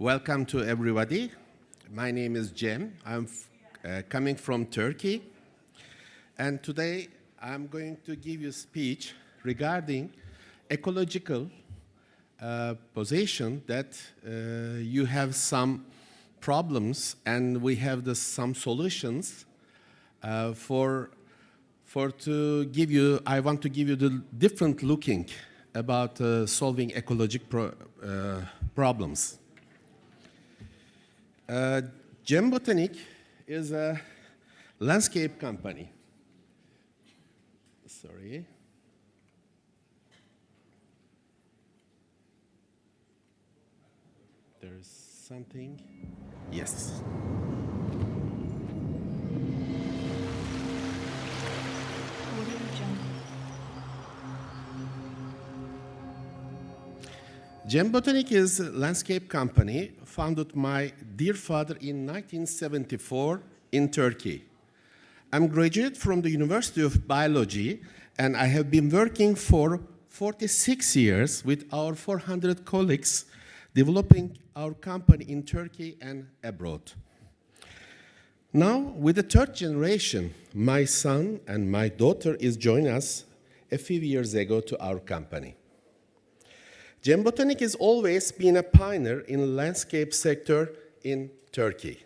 Welcome to everybody. My name is Cem. I'm coming from Turkey. And today I'm going to give you a speech regarding ecological position that you have some problems and we have some solutions to give you. I want to give you the different looking about solving ecological problems. Cem Botanic is a landscape company. Sorry. There's something. Yes. Cem Botanic is a landscape company founded my dear father in 1974 in Turkey. I'm graduate from the University of Biology and I have been working for 46 years with our 400 colleagues developing our company in Turkey and abroad. Now, with the third generation, my son and my daughter is joining us a few years ago to our company. Cem Botanic has always been a pioneer in the landscape sector in Turkey.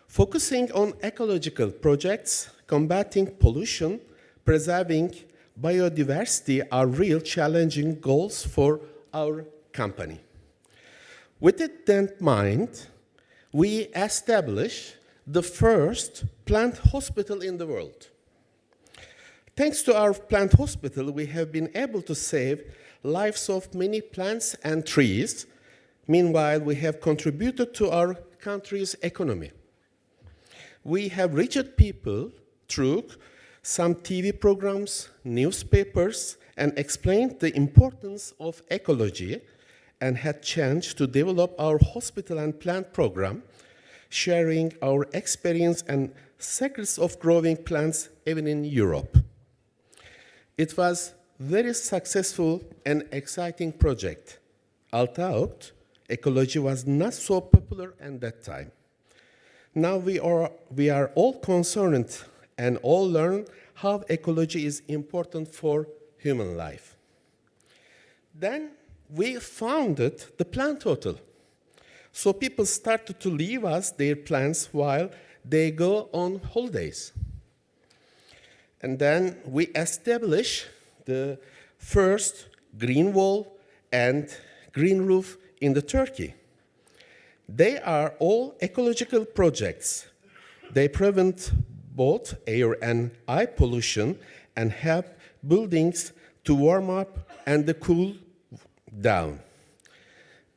Focusing on ecological projects, combating pollution, preserving biodiversity are real challenging goals for our company. With it in mind, we established the first plant hospital in the world. Thanks to our plant hospital, we have been able to save lives of many plants and trees. Meanwhile, we have contributed to our country's economy. We have reached people through some TV programs, newspapers, and explained the importance of ecology and had chance to develop our hospital and plant program, sharing our experience and secrets of growing plants even in Europe. It was very successful and exciting project. Although ecology was not so popular at that time. Now we are all concerned and all learn how ecology is important for human life. Then we founded the plant hotel. So people started to leave us their plants while they go on holidays. And then we established the first green wall and green roof in the Turkey. They are all ecological projects. They prevent both air and eye pollution and help buildings to warm up and to cool down.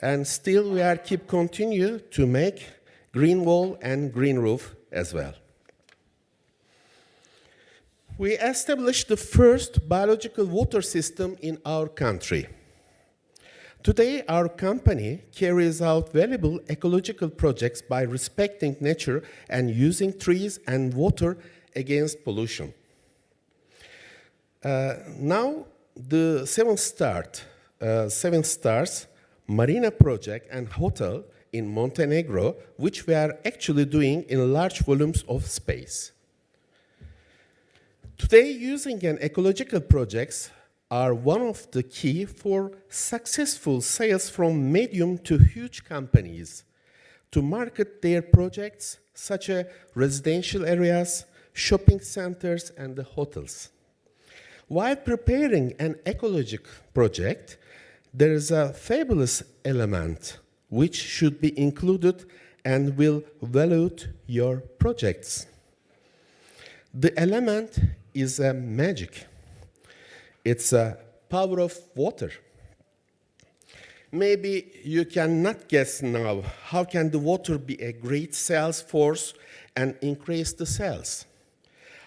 And still we are continue to make green wall and green roof as well. We established the first biological water system in our country. Today, our company carries out valuable ecological projects by respecting nature and using trees and water against pollution. Now, the Seven Stars Marina project and hotel in Montenegro, which we are actually doing in large volumes of space. Today, using an ecological projects are one of the key for successful sales from medium to huge companies to market their projects such as residential areas, shopping centers, and the hotels. While preparing an ecological project, there is a fabulous element which should be included and will evaluate your projects. The element is a magic. It's a power of water. Maybe you cannot guess now how can the water be a great sales force and increase the sales?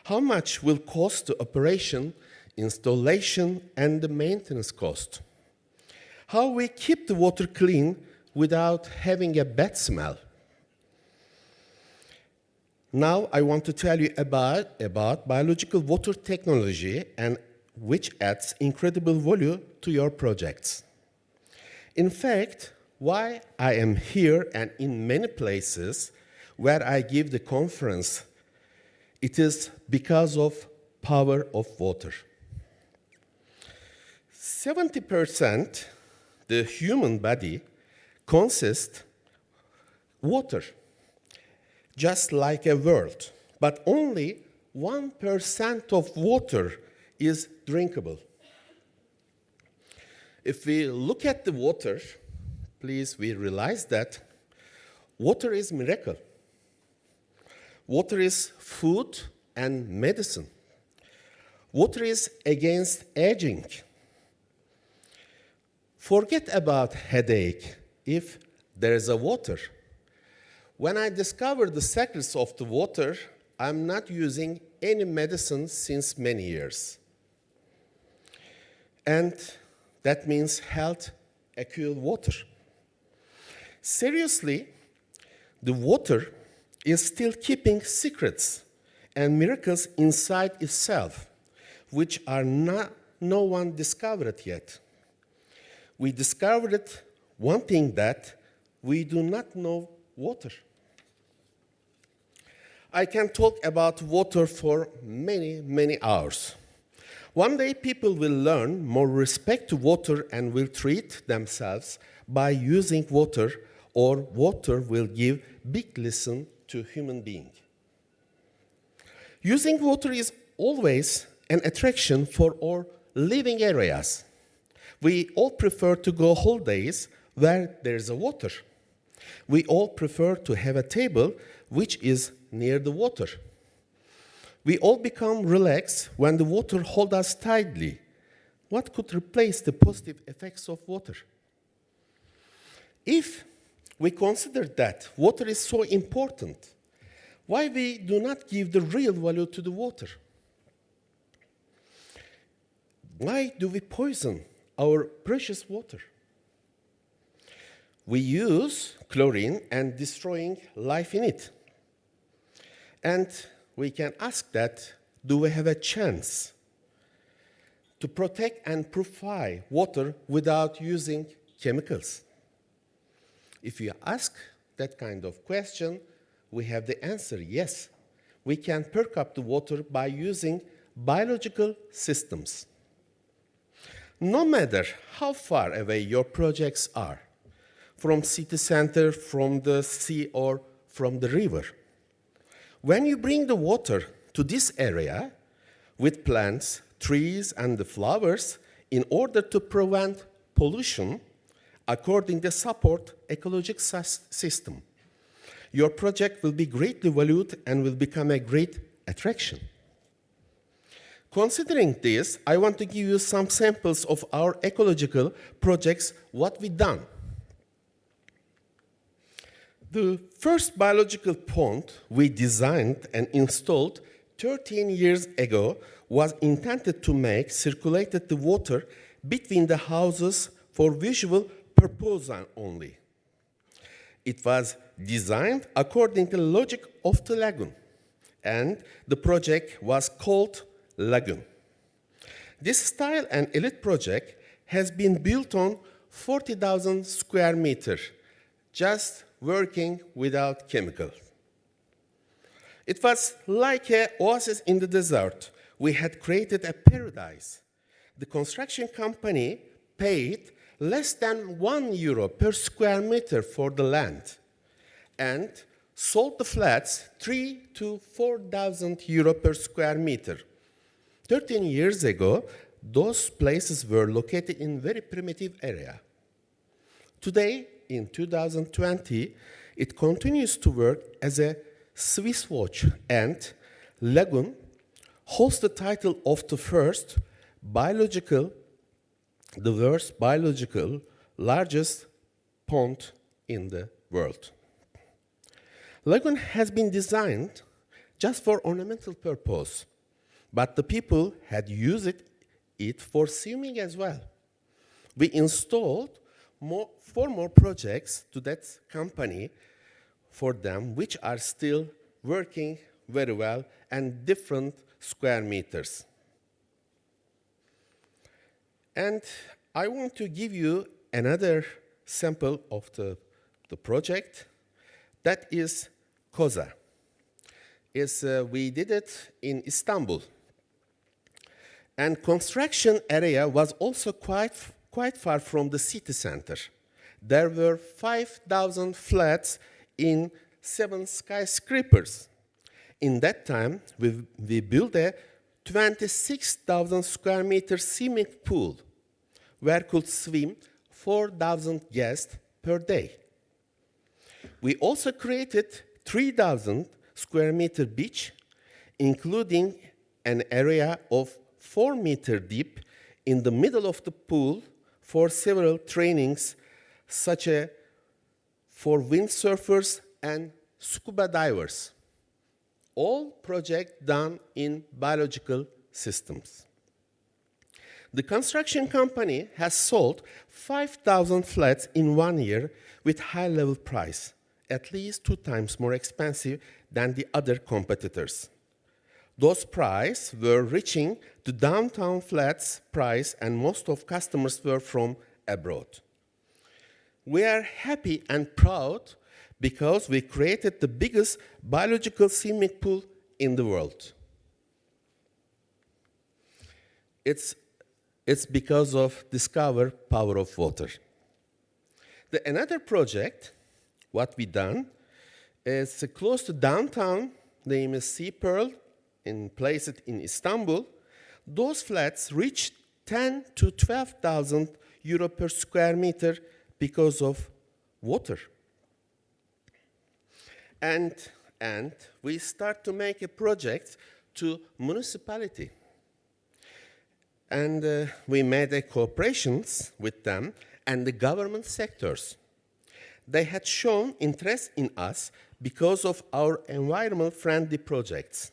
How much will cost the operation, installation, and the maintenance cost? How we keep the water clean without having a bad smell? Now I want to tell you about biological water technology and which adds incredible value to your projects. In fact, why I am here and in many places where I give the conference, it is because of power of water. 70% the human body consists water, just like a world, but only 1% of water is drinkable. If we look at the water, please, we realize that water is miracle. Water is food and medicine. Water is against aging. Forget about headache if there is a water. When I discovered the secrets of the water, I'm not using any medicine since many years. And that means health equals water. Seriously, the water is still keeping secrets and miracles inside itself, which are no one discovered yet. We discovered one thing, that we do not know water. I can talk about water for many, many hours. One day people will learn more respect to water and will treat themselves by using water, or water will give big lesson to human being. Using water is always an attraction for our living areas. We all prefer to go holidays where there is a water. We all prefer to have a table which is near the water. We all become relaxed when the water holds us tightly. What could replace the positive effects of water? If we consider that water is so important, why we do not give the real value to the water? Why do we poison our precious water? We use chlorine and destroying life in it. And we can ask that, do we have a chance to protect and purify water without using chemicals? If you ask that kind of question, we have the answer, yes. We can perk up the water by using biological systems. No matter how far away your projects are, from city center, from the sea, or from the river, when you bring the water to this area with plants, trees, and the flowers, in order to prevent pollution, according to support ecological system, your project will be greatly valued and will become a great attraction. Considering this, I want to give you some samples of our ecological projects, what we've done. The first biological pond we designed and installed 13 years ago was intended to make circulated the water between the houses for visual purpose only. It was designed according to the logic of the lagoon, and the project was called Lagoon. This style and elite project has been built on 40,000 square meters, just working without chemicals. It was like an oasis in the desert. We had created a paradise. The construction company paid less than €1 per square meter for the land and sold the flats 3,000 to 4,000 euro per square meter. 13 years ago, those places were located in very primitive area. Today, in 2020, it continues to work as a Swiss watch, and Lagoon holds the title of the world's biological largest pond in the world. Lagoon has been designed just for ornamental purpose, but the people had used it for swimming as well. We installed 4 more projects to that company for them, which are still working very well and different square meters. And I want to give you another sample of the project. That is Koza. We did it in Istanbul. And construction area was also quite far from the city center. There were 5,000 flats in 7 skyscrapers. In that time, we built a 26,000 square meter swimming pool where could swim 4,000 guests per day. We also created 3,000 square meter beach, including an area of 4 meter deep in the middle of the pool for several trainings, such as for windsurfers and scuba divers. All projects done in biological systems. The construction company has sold 5,000 flats in 1 year with high-level price, at least 2 times more expensive than the other competitors. Those prices were reaching the downtown flats price, and most of customers were from abroad. We are happy and proud because we created the biggest biological swimming pool in the world. It's because of discover power of water. Another project, what we done, is close to downtown. The name is Sea Pearl, placed in Istanbul. Those flats reached 10 to 12,000 euro per square meter because of water. And we start to make a project to municipality. And we made a cooperations with them and the government sectors. They had shown interest in us because of our environment-friendly projects.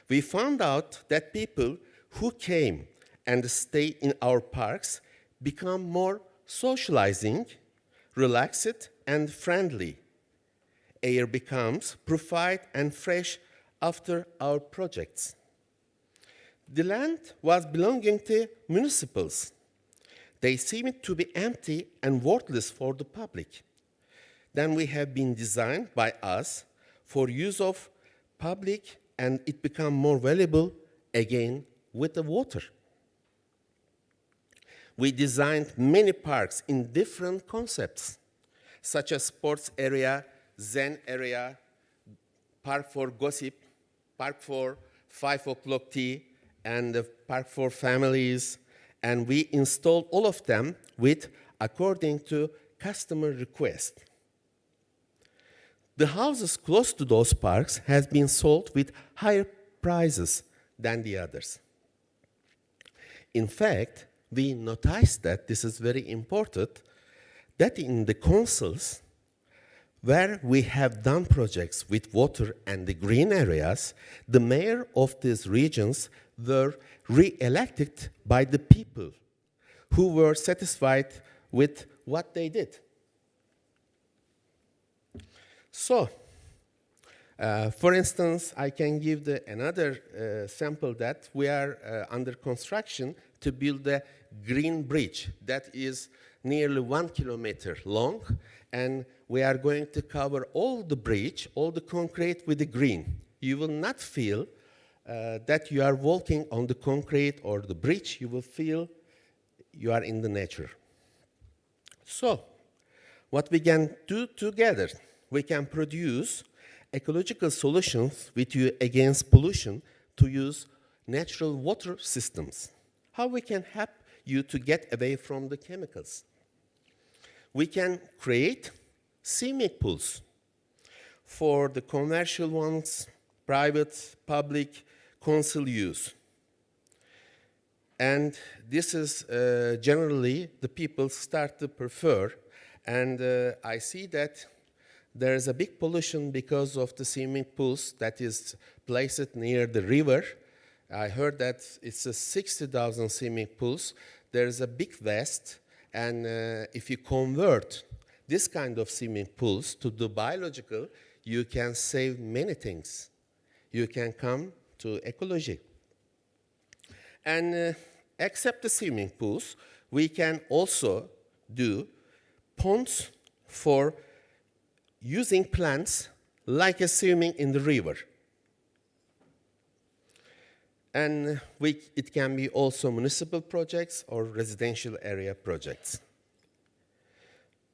We found out that people who came and stayed in our parks become more socializing, relaxed, and friendly. Air becomes purified and fresh after our projects. The land was belonging to municipals. They seemed to be empty and worthless for the public. Then we have been designed by us for use of public, and it became more valuable again with the water. We designed many parks in different concepts, such as sports area, Zen area, park for gossip, park for 5 o'clock tea, and the park for families. And we installed all of them according to customer request. The houses close to those parks has been sold with higher prices than the others. In fact, we noticed that this is very important, that in the councils where we have done projects with water and the green areas, the mayor of these regions were re-elected by the people who were satisfied with what they did. So, for instance, I can give another sample that we are under construction to build a green bridge that is nearly 1 kilometer long, and we are going to cover all the bridge, all the concrete with the green. You will not feel that you are walking on the concrete or the bridge. You will feel you are in the nature. So, what we can do together, we can produce ecological solutions with you against pollution to use natural water systems. How we can help you to get away from the chemicals? We can create swimming pools for the commercial ones, private, public, council use. And this is generally the people start to prefer. And I see that there is a big pollution because of the swimming pools that is placed near the river. I heard that it's 60,000 swimming pools. There is a big waste, and if you convert this kind of swimming pools to the biological, you can save many things. You can come to ecology. And except the swimming pools, we can also do ponds for using plants like a swimming in the river. And it can be also municipal projects or residential area projects.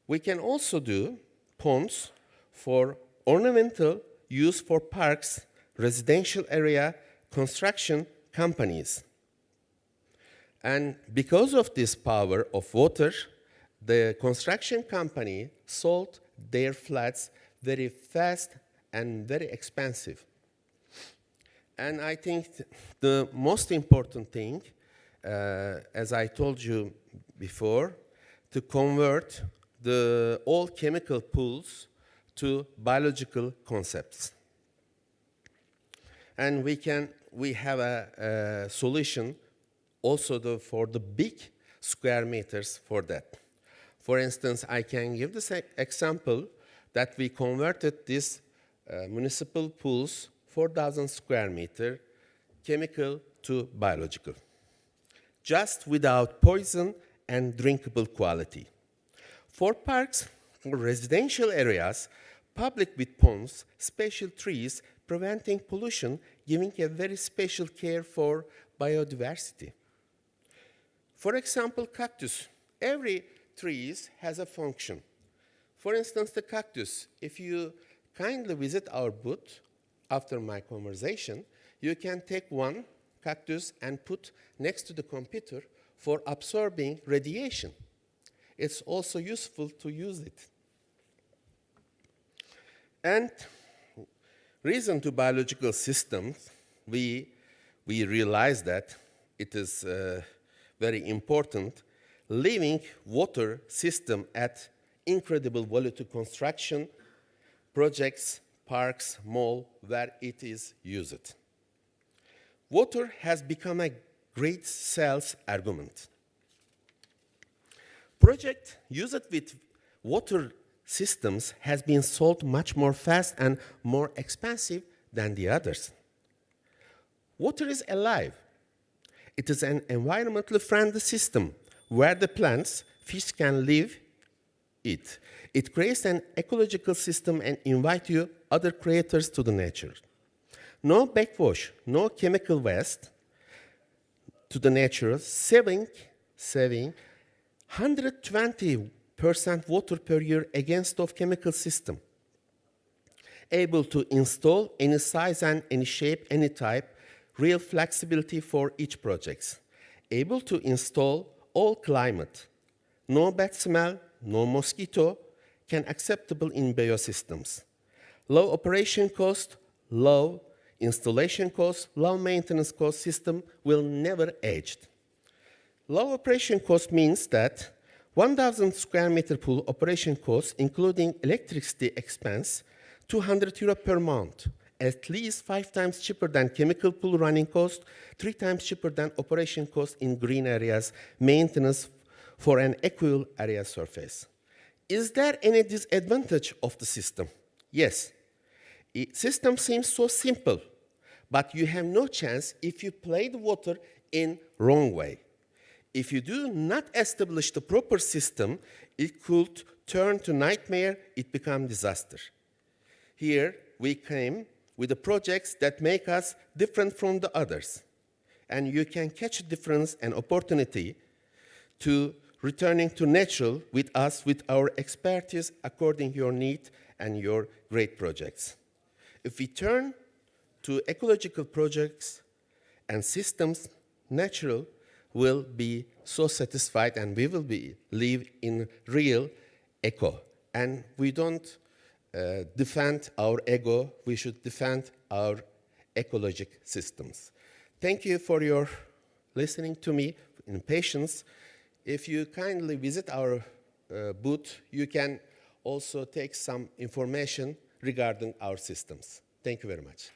We can also do ponds for ornamental use for parks, residential area, construction companies. And because of this power of water, the construction company sold their flats very fast and very expensive. And I think the most important thing, as I told you before, to convert the old chemical pools to biological concepts. And we have a solution also for the big square meters for that. For instance, I can give this example that we converted these municipal pools, 4,000 square meter, chemical to biological, just without poison and drinkable quality. For parks or residential areas, public with ponds, special trees, preventing pollution, giving a very special care for biodiversity. For example, cactus. Every tree has a function. For instance, the cactus, if you kindly visit our booth after my conversation, you can take one cactus and put next to the computer for absorbing radiation. It's also useful to use it. And reason to biological systems, we realize that it is very important, living water system at incredible value to construction, projects, parks, mall, where it is used. Water has become a great sales argument. Project used with water systems has been sold much more fast and more expensive than the others. Water is alive. It is an environmentally friendly system where the plants, fish can live it. It creates an ecological system and invites you other creators to the nature. No backwash, no chemical waste to the nature, saving 120% water per year against of chemical system. Able to install any size and any shape, any type, real flexibility for each project. Able to install all climate. No bad smell, no mosquito, can acceptable in biosystems. Low operation cost, low installation cost, low maintenance cost system will never age. Low operation cost means that 1,000 square meter pool operation cost, including electricity expense, €200 per month, at least 5 times cheaper than chemical pool running cost, 3 times cheaper than operation cost in green areas, maintenance for an equal area surface. Is there any disadvantage of the system? Yes. The system seems so simple, but you have no chance if you play the water in wrong way. If you do not establish the proper system, it could turn to nightmare, it become disaster. Here we came with the projects that make us different from the others. And you can catch a difference and opportunity to returning to natural with us, with our expertise according to your need and your great projects. If we turn to ecological projects and systems, natural will be so satisfied and we will live in real eco. And we don't defend our ego, we should defend our ecologic systems. Thank you for your listening to me in patience. If you kindly visit our booth, you can also take some information regarding our systems. Thank you very much.